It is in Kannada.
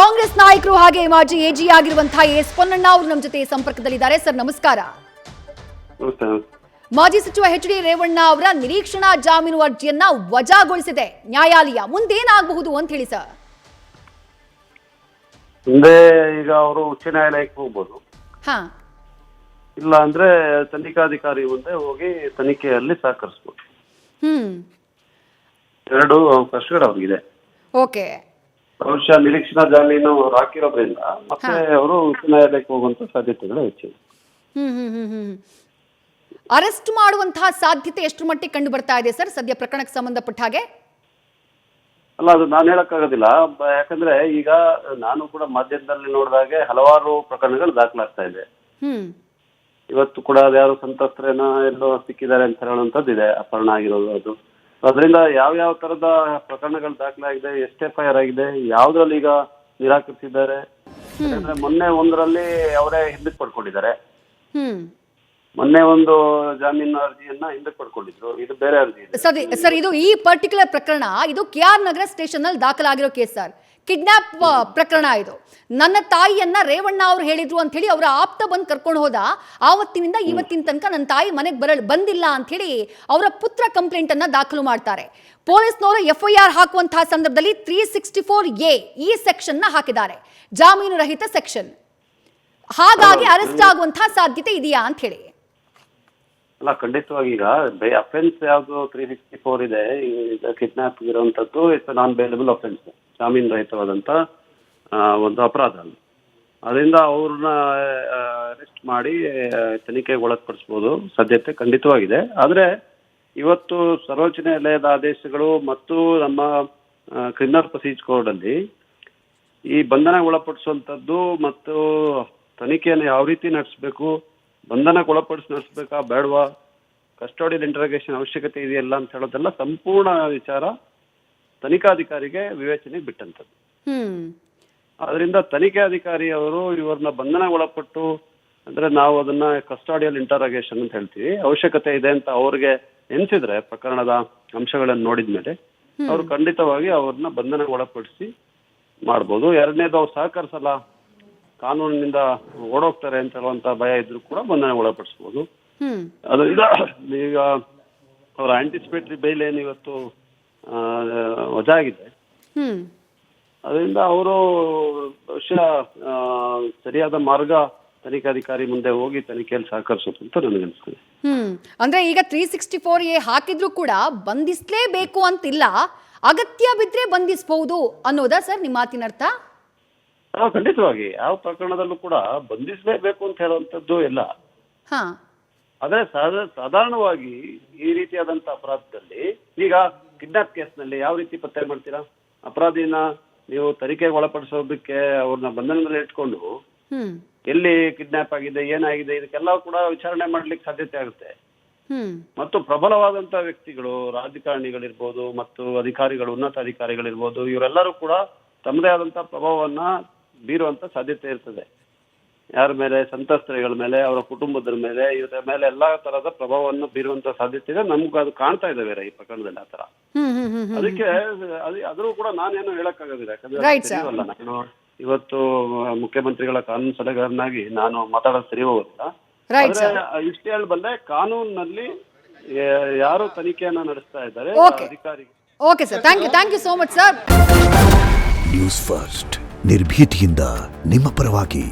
ಕಾಂಗ್ರೆಸ್ ನಾಯಕರು ಹಾಗೆ ಮಾಜಿ ಎಜಿ ಆಗಿರುವಂತಹ ಎಸ್ ಪೊನ್ನಣ್ಣ ಅವರು ನಮ್ಮ ಜೊತೆ ಸಂಪರ್ಕದಲ್ಲಿದ್ದಾರೆ. ಸರ್ ನಮಸ್ಕಾರ. ಮಾಜಿ ಸಚಿವ ಎಚ್ ಡಿ ರೇವಣ್ಣ ಅವರ ನಿರೀಕ್ಷಣಾ ಜಾಮೀನು ಅರ್ಜಿಯನ್ನ ವಜಾಗೊಳಿಸಿದೆ ನ್ಯಾಯಾಲಯ. ಮುಂದೇನಾಗಬಹುದು ಅಂತ ಹೇಳಿ ಸರ್. ಮುಂದೆ ಈಗ ಅವರು ಉಚ್ಚ ನ್ಯಾಯಾಲಯಕ್ಕೆ ಹೋಗ್ಬೋದು, ಇಲ್ಲ ಅಂದ್ರೆ ತನಿಖಾಧಿಕಾರಿ ಮುಂದೆ ಹೋಗಿ ತನಿಖೆಯಲ್ಲಿ ಸಹಕರಿಸಬಹುದು. ಎರಡು ಅವಕಾಶಗಳು ಅವ್ರಿಗಿದೆ. ಓಕೆ, ಬಹುಶಃ ನಿರೀಕ್ಷಣಾ ಜಾಮೀನು ಅವ್ರು ಹಾಕಿರೋದ್ರಿಂದ ಮತ್ತೆ ಅವರು ಉಚ್ಚ ನ್ಯಾಯಾಲಯಕ್ಕೆ ಹೋಗುವಂತ ಸಾಧ್ಯತೆಗಳು ಹೆಚ್ಚಿದೆ. ಅರೆಸ್ಟ್ ಮಾಡುವಂತಹ ಸಾಧ್ಯತೆ ಎಷ್ಟು ಮಟ್ಟಿಗೆ ಕಂಡು ಬರ್ತಾ ಇದೆ ಸರ್ ಸದ್ಯ ಪ್ರಕರಣಕ್ಕೆ ಸಂಬಂಧಪಟ್ಟ ಹಾಗೆ? ಅಲ್ಲ, ಅದು ನಾನು ಹೇಳಕ್ಕಾಗೋದಿಲ್ಲ. ಯಾಕಂದ್ರೆ ಈಗ ನಾನು ಕೂಡ ಮಾಧ್ಯಮದಲ್ಲಿ ನೋಡಿದಾಗೆ ಹಲವಾರು ಪ್ರಕರಣಗಳು ದಾಖಲಾಗ್ತಾ ಇದೆ. ಇವತ್ತು ಕೂಡ ಅದ್ಯಾರು ಸಂತ್ರಸ್ತರೇನ ಎಲ್ಲೋ ಸಿಕ್ಕಿದ್ದಾರೆ ಅಂತ ಹೇಳುವಂತದ್ದಿದೆ, ಅಪಹರಣ ಆಗಿರೋದು. ಅದು ಅದರಿಂದ ಯಾವ ತರದ ಪ್ರಕರಣಗಳು ದಾಖಲಾಗಿದೆ, ಎಷ್ಟು FIR ಆಗಿದೆ, ಯಾವ್ದ್ರಲ್ಲಿ ಈಗ ನಿರಾಕರಿಸಿದ್ದಾರೆ. ಯಾಕಂದ್ರೆ ಮೊನ್ನೆ ಒಂದರಲ್ಲಿ ಅವರೇ ಹಿಂದಕ್ಕೆ ಪಡ್ಕೊಂಡಿದ್ದಾರೆ. ಮೊನ್ನೆ ಒಂದು ಜಾಮೀನು ಅರ್ಜಿಯನ್ನ ಹಿಂದಕ್ಕೆ ಪಡ್ಕೊಂಡಿದ್ರು, ಇದು ಬೇರೆ ಅರ್ಜಿ ಇದೆ. ಸರ್ ಇದು ಈ ಪರ್ಟಿಕ್ಯುಲರ್ ಪ್ರಕರಣ ಇದು KR ನಗರ ಸ್ಟೇಷನ್ ನಲ್ಲಿ ದಾಖಲಾಗಿರೋ ಕೇಸ್ ಸರ್. ಕಿಡ್ನಾಪ್ ಪ್ರಕರಣ ಇದು. ನನ್ನ ತಾಯಿಯನ್ನ ರೇವಣ್ಣ ಅವ್ರು ಹೇಳಿದ್ರು ಅಂತ ಹೇಳಿ ಅವರ ಆಪ್ತ ಬಂದು ಕರ್ಕೊಂಡು ಹೋದ. ಆವತ್ತಿನಿಂದ ಇವತ್ತಿನ ತನಕ ನನ್ನ ತಾಯಿ ಮನೆಗೆ ಬಂದಿಲ್ಲ ಅಂತ ಹೇಳಿ ಅವರ ಪುತ್ರ ಕಂಪ್ಲೇಂಟ್ ಅನ್ನ ದಾಖಲು ಮಾಡ್ತಾರೆ. ಪೊಲೀಸ್ನವರು FIR ಹಾಕುವಂತಹ ಸಂದರ್ಭದಲ್ಲಿ 364A ಈ ಸೆಕ್ಷನ್ ನ ಹಾಕಿದ್ದಾರೆ, ಜಾಮೀನು ರಹಿತ ಸೆಕ್ಷನ್. ಹಾಗಾಗಿ ಅರೆಸ್ಟ್ ಆಗುವಂತಹ ಸಾಧ್ಯತೆ ಇದೆಯಾ ಅಂತ ಹೇಳಿ? ಅಲ್ಲ, ಖಂಡಿತವಾಗಿ ಈಗ ಅಫೆನ್ಸ್ ಯಾವ್ದು 364 ಇದೆ, ಕಿಡ್ನಾಪ್ ಇರುವಂತದ್ದು ಇಟ್ಸ್ ನಾನ್ ಬೇಲಬಲ್ ಅಫೆನ್ಸ್, ಜಾಮೀನು ರಹಿತವಾದಂತ ಒಂದು ಅಪರಾಧ ಅಲ್ಲ. ಅದರಿಂದ ಅವ್ರನ್ನ ಅರೆಸ್ಟ್ ಮಾಡಿ ತನಿಖೆಗೆ ಒಳಪಡಿಸಬಹುದು ಸಾಧ್ಯತೆ ಖಂಡಿತವಾಗಿದೆ. ಆದ್ರೆ ಇವತ್ತು ಸರ್ವೋಚ್ಚ ನ್ಯಾಯಾಲಯದ ಆದೇಶಗಳು ಮತ್ತು ನಮ್ಮ ಕ್ರಿಮಿನಲ್ ಪ್ರೊಸೀಜರ್ ಕೋಡ್ ಅಲ್ಲಿ ಈ ಬಂಧನ ಒಳಪಡಿಸುವಂತದ್ದು ಮತ್ತು ತನಿಖೆಯನ್ನು ಯಾವ ರೀತಿ ನಡೆಸಬೇಕು, ಬಂಧನಕ್ಕೆ ಒಳಪಡಿಸಿ ನಡೆಸಬೇಕಾ ಬೇಡವಾ, ಕಸ್ಟೋಡಿಯಲ್ ಇಂಟರೋಗೇಷನ್ ಅವಶ್ಯಕತೆ ಇದೆಯಲ್ಲ ಅಂತ ಹೇಳೋದೆಲ್ಲ ಸಂಪೂರ್ಣ ವಿಚಾರ ತನಿಖಾಧಿಕಾರಿಗೆ ವಿವೇಚನೆಗೆ ಬಿಟ್ಟಂತದ್ದು. ಅದರಿಂದ ತನಿಖೆ ಅಧಿಕಾರಿ ಅವರು ಇವ್ರನ್ನ ಬಂಧನ ಒಳಪಟ್ಟು ಅಂದ್ರೆ ನಾವು ಅದನ್ನ ಕಸ್ಟೋಡಿಯಲ್ ಇಂಟರೋಗೇಷನ್ ಅಂತ ಹೇಳ್ತೀವಿ, ಅವಶ್ಯಕತೆ ಇದೆ ಅಂತ ಅವ್ರಿಗೆ ಎನ್ಸಿದ್ರೆ ಪ್ರಕರಣದ ಅಂಶಗಳನ್ನು ನೋಡಿದ್ಮೇಲೆ ಅವ್ರು ಖಂಡಿತವಾಗಿ ಅವ್ರನ್ನ ಬಂಧನ ಒಳಪಡಿಸಿ ಮಾಡ್ಬೋದು. ಎರಡನೇದು ಅವ್ರು ಸಹಕರಿಸಲ್ಲ, ಕಾನೂನಿನಿಂದ ಓಡೋಗ್ತಾರೆ ಅಂತ ಹೇಳುವಂತ ಭಯ ಇದ್ರು ಕೂಡ ಬಂಧನ ಒಳಪಡಿಸಬಹುದು. ಅದರಿಂದ ಈಗ ಅವರ ಆಂಟಿಸಿಪೇಟರಿ ಬೈಲ್ ಏನು ಇವತ್ತು ವಜಾ ಆಗಿದೆ, ಅದರಿಂದ ಅವರು ಬಹುಶಃ ಸರಿಯಾದ ಮಾರ್ಗ ತನಿಖಾಧಿಕಾರಿ ಮುಂದೆ ಹೋಗಿ ತನಿಖೆಯಲ್ಲಿ ಸಹಕರಿಸೋದು ಅಂತ ನನಗನ್ಸ್ತದೆ. ಅಂದ್ರೆ ಈಗ 364A ಹಾಕಿದ್ರು ಕೂಡ ಬಂಧಿಸಲೇಬೇಕು ಅಂತಿಲ್ಲ, ಅಗತ್ಯ ಬಿದ್ರೆ ಬಂಧಿಸಬಹುದು ಅನ್ನೋದಾ ಸರ್ ನಿಮ್ಮ ಮಾತಿನ ಅರ್ಥ? ಖಂಡಿತವಾಗಿ ಯಾವ ಪ್ರಕರಣದಲ್ಲೂ ಕೂಡ ಬಂಧಿಸಲೇಬೇಕು ಅಂತ ಹೇಳುವಂತದ್ದು ಇಲ್ಲ. ಆದ್ರೆ ಸಾಧಾರಣವಾಗಿ ಈ ರೀತಿಯಾದಂತ ಅಪರಾಧದಲ್ಲಿ ಈಗ ಕಿಡ್ನಾಪ್ ಕೇಸ್ನಲ್ಲಿ ಯಾವ ರೀತಿ ಪತ್ತೆ ಮಾಡ್ತೀರಾ? ಅಪರಾಧಿನ ನೀವು ತನಿಖೆಗೆ ಒಳಪಡಿಸೋದಕ್ಕೆ ಅವ್ರನ್ನ ಬಂಧನದಲ್ಲಿ ಇಟ್ಕೊಂಡು ಎಲ್ಲಿ ಕಿಡ್ನಾಪ್ ಆಗಿದೆ, ಏನಾಗಿದೆ, ಇದಕ್ಕೆಲ್ಲ ಕೂಡ ವಿಚಾರಣೆ ಮಾಡ್ಲಿಕ್ಕೆ ಸಾಧ್ಯತೆ ಆಗುತ್ತೆ. ಮತ್ತು ಪ್ರಬಲವಾದಂತ ವ್ಯಕ್ತಿಗಳು, ರಾಜಕಾರಣಿಗಳಿರ್ಬೋದು ಮತ್ತು ಅಧಿಕಾರಿಗಳು, ಉನ್ನತ ಅಧಿಕಾರಿಗಳಿರ್ಬೋದು, ಇವರೆಲ್ಲರೂ ಕೂಡ ತಮ್ಮದೇ ಆದಂತ ಪ್ರಭಾವವನ್ನ ಬೀರುವಂತ ಸಾಧ್ಯತೆ ಇರ್ತದೆ. ಯಾರ ಮೇಲೆ? ಸಂತ್ರಸ್ತರಿಗಳ ಮೇಲೆ, ಅವರ ಕುಟುಂಬದ ಮೇಲೆ, ಇವರ ಮೇಲೆ ಎಲ್ಲಾ ತರದ ಪ್ರಭಾವವನ್ನು ಬೀರುವಂತ ಸಾಧ್ಯತೆ ಇದೆ. ನಮ್ಗೆ ಅದು ಕಾಣ್ತಾ ಇದೆ ಬೇರೆ ಈ ಪ್ರಕರಣದಲ್ಲಿ ಆತರ. ಅದಕ್ಕೆ ಅದ್ರೂ ಕೂಡ ನಾನೇನು ಹೇಳಕ್ಕಾಗೋದಿಲ್ಲ, ಯಾಕಂದ್ರೆ ನಾನು ಇವತ್ತು ಮುಖ್ಯಮಂತ್ರಿಗಳ ಕಾನೂನು ಸಲಹೆಗಾರನಾಗಿ ನಾನು ಮಾತಾಡೋದು ಸರಿ ಹೋಗೋದಿಲ್ಲ. ಇಷ್ಟು ಹೇಳಬಲ್ಲೆ, ಕಾನೂನಿನಲ್ಲಿ ಯಾರು ತನಿಖೆಯನ್ನ ನಡೆಸ್ತಾ ಇದ್ದಾರೆ ಅಧಿಕಾರಿ. Okay sir, thank you so much sir. News first ನಿರ್ಭೀತಿಯಿಂದ ನಿಮ್ಮ ಪರವಾಗಿ.